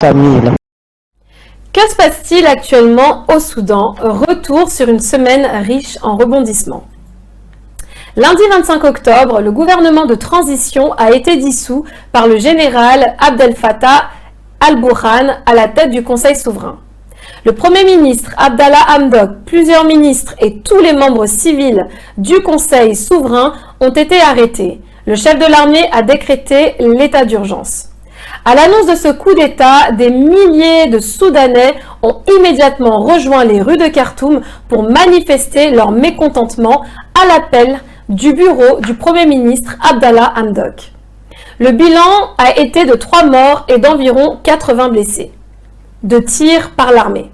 Tamil. Que se passe-t-il actuellement au Soudan? Retour sur une semaine riche en rebondissements. Lundi 25 octobre, le gouvernement de transition a été dissous par le général Abdel Fattah al-Burhan à la tête du Conseil souverain. Le Premier ministre Abdallah Hamdok, plusieurs ministres et tous les membres civils du Conseil souverain ont été arrêtés. Le chef de l'armée a décrété l'état d'urgence. À l'annonce de ce coup d'État, des milliers de Soudanais ont immédiatement rejoint les rues de Khartoum pour manifester leur mécontentement à l'appel du bureau du Premier ministre Abdallah Hamdok. Le bilan a été de 3 morts et d'environ 80 blessés de tirs par l'armée.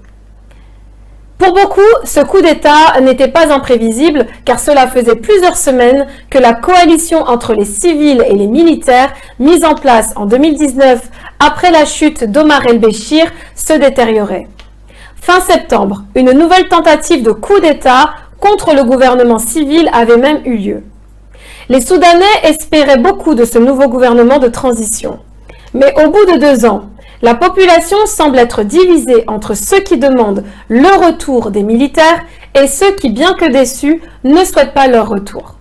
Pour beaucoup, ce coup d'État n'était pas imprévisible car cela faisait plusieurs semaines que la coalition entre les civils et les militaires mise en place en 2019 après la chute d'Omar el-Béchir se détériorait. Fin septembre, une nouvelle tentative de coup d'État contre le gouvernement civil avait même eu lieu. Les Soudanais espéraient beaucoup de ce nouveau gouvernement de transition. Mais au bout de 2 ans, la population semble être divisée entre ceux qui demandent le retour des militaires et ceux qui, bien que déçus, ne souhaitent pas leur retour.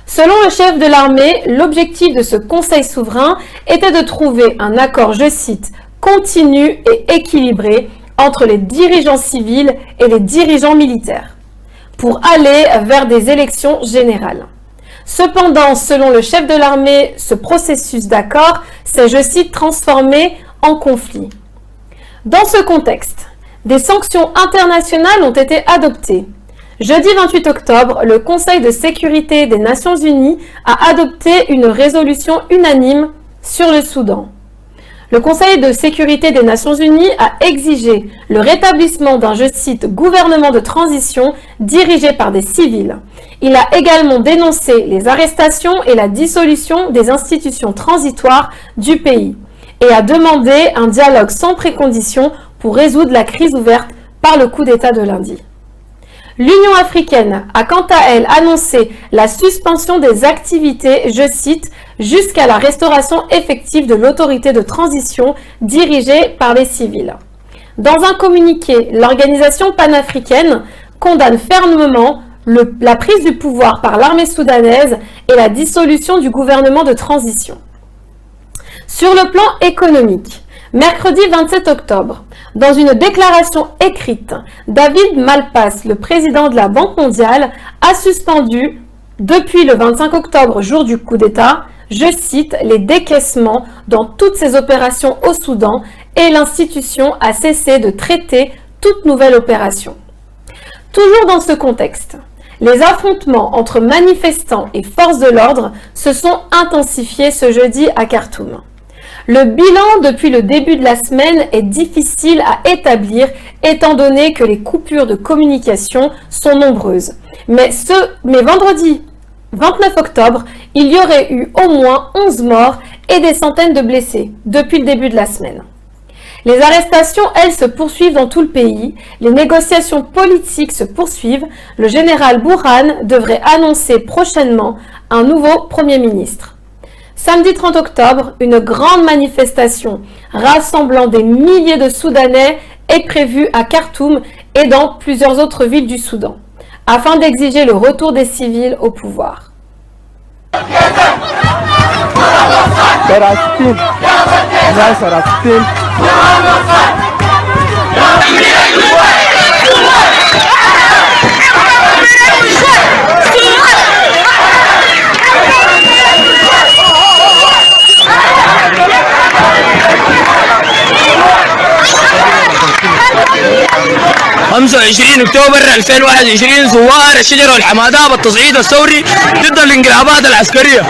Selon le chef de l'armée, l'objectif de ce Conseil souverain était de trouver un accord, je cite, continu et équilibré entre les dirigeants civils et les dirigeants militaires, pour aller vers des élections générales. Cependant, selon le chef de l'armée, ce processus d'accord s'est, je cite, transformé en conflit. Dans ce contexte, des sanctions internationales ont été adoptées. Jeudi 28 octobre, le Conseil de sécurité des Nations Unies a adopté une résolution unanime sur le Soudan. Le Conseil de sécurité des Nations Unies a exigé le rétablissement d'un, je cite, gouvernement de transition dirigé par des civils. Il a également dénoncé les arrestations et la dissolution des institutions transitoires du pays et a demandé un dialogue sans précondition pour résoudre la crise ouverte par le coup d'État de lundi. L'Union africaine a quant à elle annoncé la suspension des activités, je cite, jusqu'à la restauration effective de l'autorité de transition dirigée par les civils. Dans un communiqué, l'organisation panafricaine condamne fermement la prise du pouvoir par l'armée soudanaise et la dissolution du gouvernement de transition. Sur le plan économique, mercredi 27 octobre, dans une déclaration écrite, David Malpass, le président de la Banque mondiale, a suspendu, depuis le 25 octobre, jour du coup d'État, je cite, les décaissements dans toutes ses opérations au Soudan et l'institution a cessé de traiter toute nouvelle opération. Toujours dans ce contexte, les affrontements entre manifestants et forces de l'ordre se sont intensifiés ce jeudi à Khartoum. Le bilan depuis le début de la semaine est difficile à établir étant donné que les coupures de communication sont nombreuses. Mais vendredi 29 octobre, il y aurait eu au moins 11 morts et des centaines de blessés depuis le début de la semaine. Les arrestations, elles, se poursuivent dans tout le pays. Les négociations politiques se poursuivent. Le général Burhan devrait annoncer prochainement un nouveau Premier ministre. Samedi 30 octobre, une grande manifestation rassemblant des milliers de Soudanais est prévue à Khartoum et dans plusieurs autres villes du Soudan, afin d'exiger le retour des civils au pouvoir. ...25 أكتوبر 2021 ثوار الشجر والحمادات والتصعيد الثوري ضد الانقلابات العسكرية.